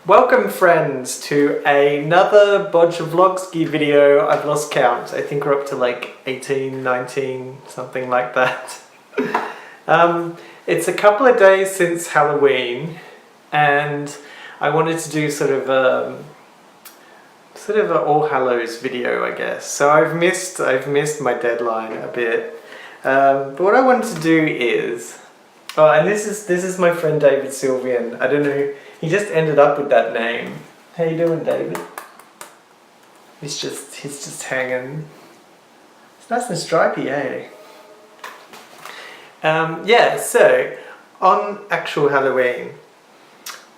Welcome friends to another Bojvlogski video. I've lost count. I think we're up to like 18, 19, something like that. It's a couple of days since Halloween and I wanted to do sort of an All Hallows video, I guess. So I've missed my deadline a bit. But what I wanted to do is, and this is my friend David Sylvian. I don't know, he just ended up with that name. How you doing, David? He's just hanging. It's nice and stripy, eh? Yeah, so on actual Halloween,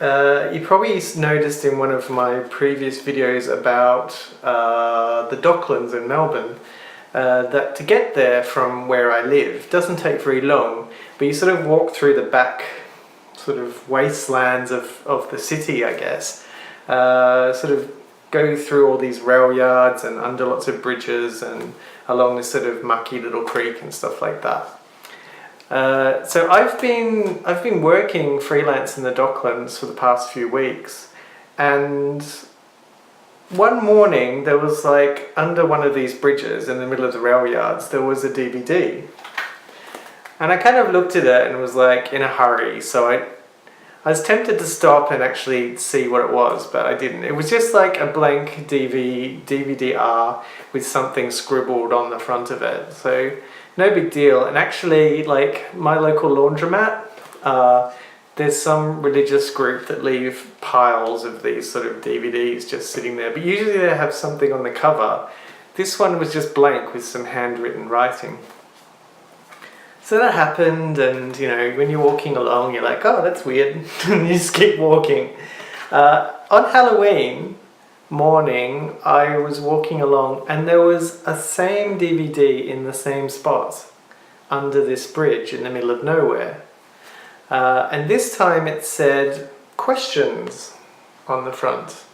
you probably noticed in one of my previous videos about the Docklands in Melbourne that to get there from where I live doesn't take very long, but you sort of walk through the back sort of wastelands of the city, I guess. Sort of go through all these rail yards and under lots of bridges and along this sort of mucky little creek and stuff like that. So I've been working freelance in the Docklands for the past few weeks, and one morning there was like under one of these bridges in the middle of the rail yards there was a DVD, and I kind of looked at it and was like in a hurry, so I was tempted to stop and actually see what it was, but I didn't. It was just like a blank DVD-R with something scribbled on the front of it, so no big deal. And actually, like my local laundromat, there's some religious group that leave piles of these sort of DVDs just sitting there, but usually they have something on the cover. This one was just blank with some handwritten writing. So that happened, and you know, when you're walking along, you're like, oh, that's weird, and you just keep walking. On Halloween morning, I was walking along, and there was a same DVD in the same spot under this bridge in the middle of nowhere. And this time it said questions on the front,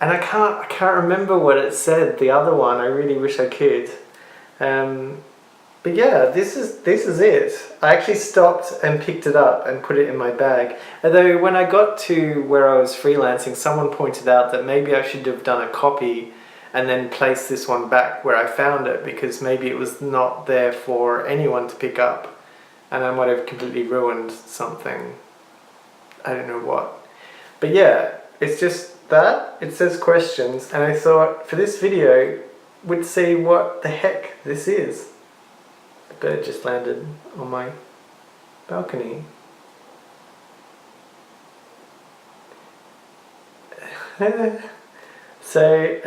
and I can't remember what it said. The other one, I really wish I could. But yeah, this is it. I actually stopped and picked it up and put it in my bag. Although when I got to where I was freelancing, someone pointed out that maybe I should have done a copy and then placed this one back where I found it, because maybe it was not there for anyone to pick up and I might have completely ruined something. I don't know what. But yeah, it's just that. It says questions, and I thought for this video we'd see what the heck this is. A bird just landed on my balcony. So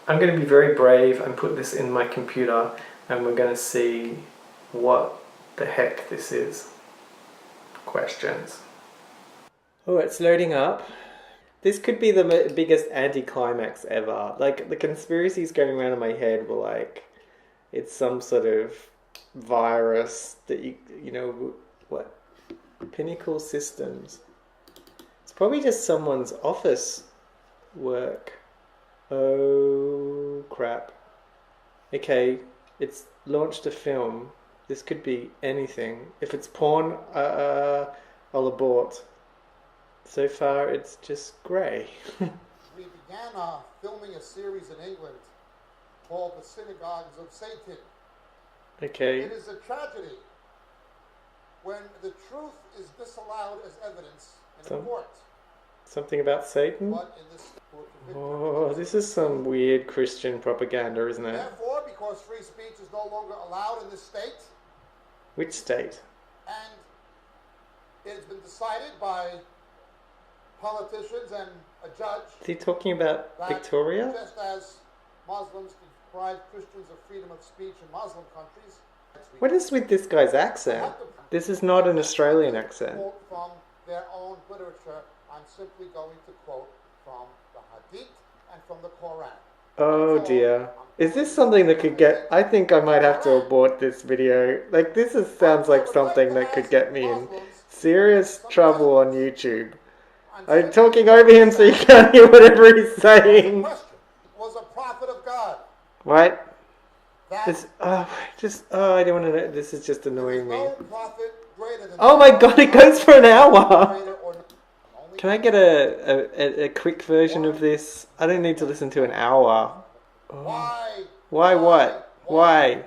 I'm going to be very brave and put this in my computer, and we're going to see what the heck this is. Questions. Oh, it's loading up. This could be the biggest anticlimax ever. Like, the conspiracies going around in my head were like, it's some sort of virus that you know, what? Pinnacle Systems. It's probably just someone's office work. Oh crap. Okay, it's launched a film. This could be anything. If it's porn, I'll abort. So far it's just grey. We began filming a series in England called The Synagogues of Satan. Okay. It is a tragedy when the truth is disallowed as evidence in a court. Something about Satan? But in this Oh, this is some weird Christian propaganda, isn't it? Therefore, because free speech is no longer allowed in this state. Which state? And it has been decided by politicians and a judge. Is he talking about Victoria? Just as Muslims deprive Christians of freedom of speech in Muslim countries. What is with this guy's accent? This is not an Australian accent. Quote from their own literature. I'm simply going to quote from the Hadith and from the Quran. Oh dear. Is this something that could get... I think I might have to abort this video. Like, this sounds like something that could get me in serious trouble on YouTube. I'm talking over him so you can't hear whatever he's saying. Was a prophet of God. What? I don't want to know. This is just annoying me. Oh my god, it goes for an hour. Can I get a quick version of this? I don't need to listen to an hour. Why? Why what? Why?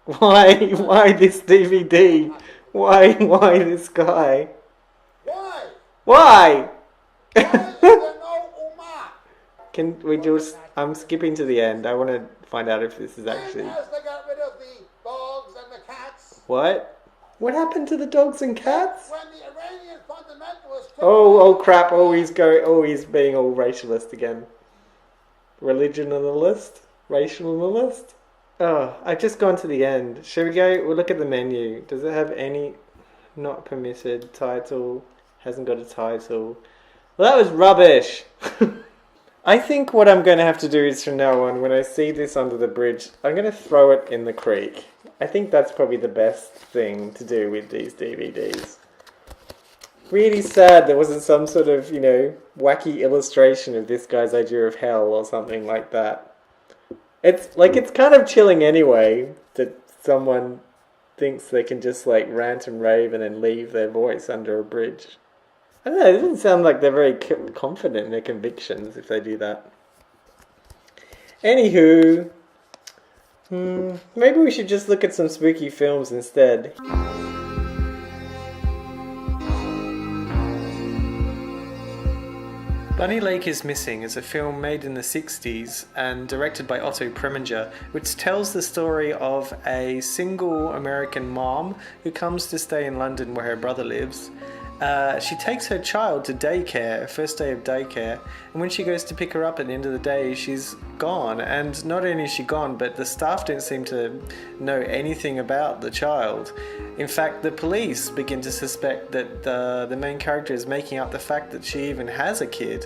Why this DVD? Why this guy? Why? Why? Why is there no Uma? Can we just... I'm skipping to the end. I want to find out if this is actually... And as they got rid of the dogs and the cats. What? What happened to the dogs and cats? When the Iranian fundamentalists... Oh crap. Oh, he's being all racialist again. Religionalist? Racialist? Oh, I've just gone to the end. Shall we go? We'll look at the menu. Does it have any not permitted title? Hasn't got a title. Well, that was rubbish. I think what I'm going to have to do is from now on, when I see this under the bridge, I'm going to throw it in the creek. I think that's probably the best thing to do with these DVDs. Really sad there wasn't some sort of, you know, wacky illustration of this guy's idea of hell or something like that. It's kind of chilling anyway that someone thinks they can just like rant and rave and then leave their voice under a bridge. I don't know, it doesn't sound like they're very confident in their convictions if they do that. Anywho, maybe we should just look at some spooky films instead. Bunny Lake is Missing is a film made in the 60s and directed by Otto Preminger, which tells the story of a single American mom who comes to stay in London where her brother lives. She takes her child to daycare, first day of daycare, and when she goes to pick her up at the end of the day, she's gone. And not only is she gone, but the staff don't seem to know anything about the child. In fact, the police begin to suspect that the main character is making up the fact that she even has a kid.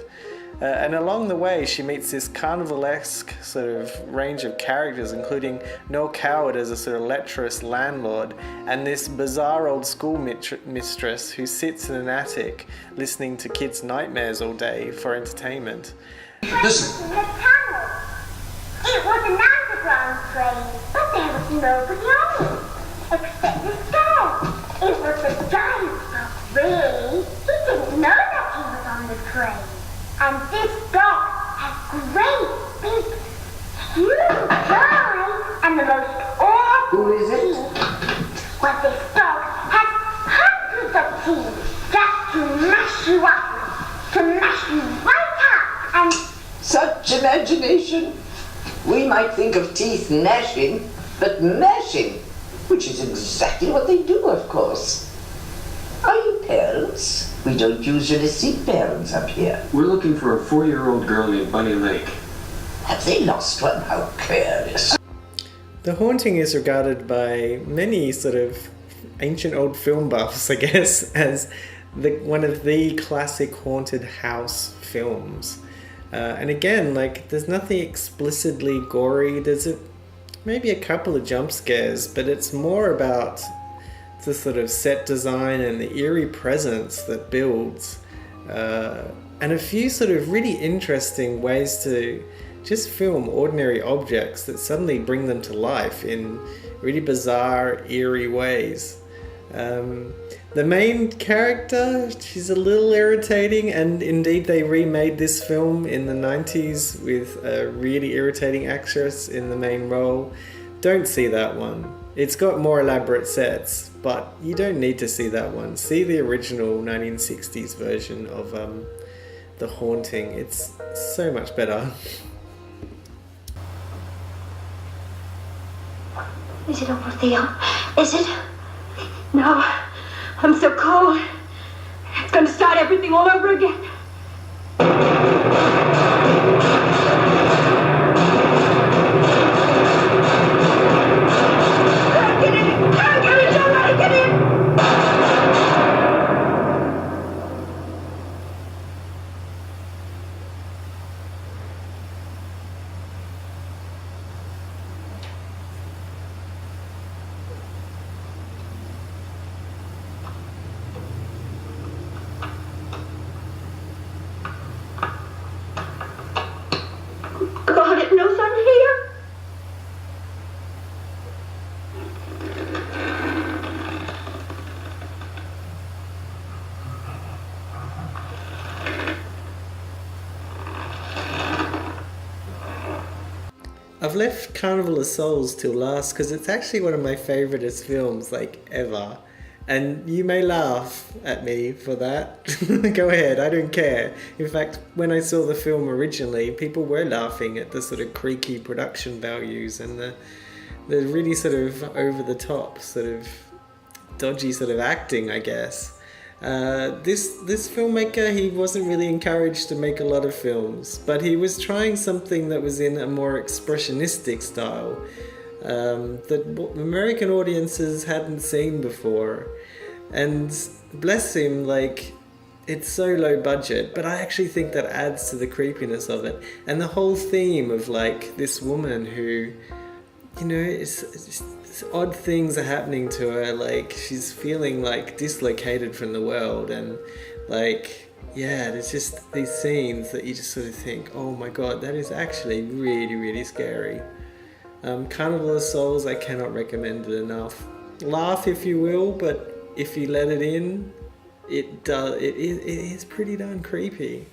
And along the way, she meets this carnivalesque sort of range of characters, including Noel Coward as a sort of lecherous landlord, and this bizarre old school mistress who sits in an attic listening to kids' nightmares all day for entertainment. Listen. In the tunnel. It was an underground train, but there was nobody on it, except the staff. It was the giant dog, really. He didn't know that he was on the train. And this dog has great, big, huge eyes and the most awful Who is it? teeth. Well, this dog has hundreds of teeth just to mash you up with, to mash you right up and... Such imagination. We might think of teeth gnashing, but mashing, which is exactly what they do, of course. Are you parents? We don't usually see parents up here. We're looking for a 4-year-old girl named Bunny Lake. Have they lost one? How careless. The Haunting is regarded by many sort of ancient old film buffs, I guess, as one of the classic haunted house films. And again, like, there's nothing explicitly gory. There's maybe a couple of jump scares, but it's more about the sort of set design and the eerie presence that builds, and a few sort of really interesting ways to just film ordinary objects that suddenly bring them to life in really bizarre, eerie ways. The main character, she's a little irritating, and indeed they remade this film in the 90s with a really irritating actress in the main role. Don't see that one. It's got more elaborate sets, but you don't need to see that one. See the original 1960s version of The Haunting. It's so much better. Is it over, Theo? Is it? No. I'm so cold. It's going to start everything all over again. I've left Carnival of Souls till last because it's actually one of my favouriteest films, like, ever. And you may laugh at me for that. Go ahead, I don't care. In fact, when I saw the film originally, people were laughing at the sort of creaky production values and the really sort of over-the-top, sort of dodgy sort of acting, I guess. This filmmaker, he wasn't really encouraged to make a lot of films, but he was trying something that was in a more expressionistic style that American audiences hadn't seen before. And bless him, like, it's so low budget, but I actually think that adds to the creepiness of it. And the whole theme of, like, this woman who, you know, it's odd things are happening to her, like she's feeling like dislocated from the world, and like, yeah, there's just these scenes that you just sort of think, oh my god, that is actually really, really scary. Carnival of Souls, I cannot recommend it enough. Laugh if you will, but if you let it in, it is pretty darn creepy.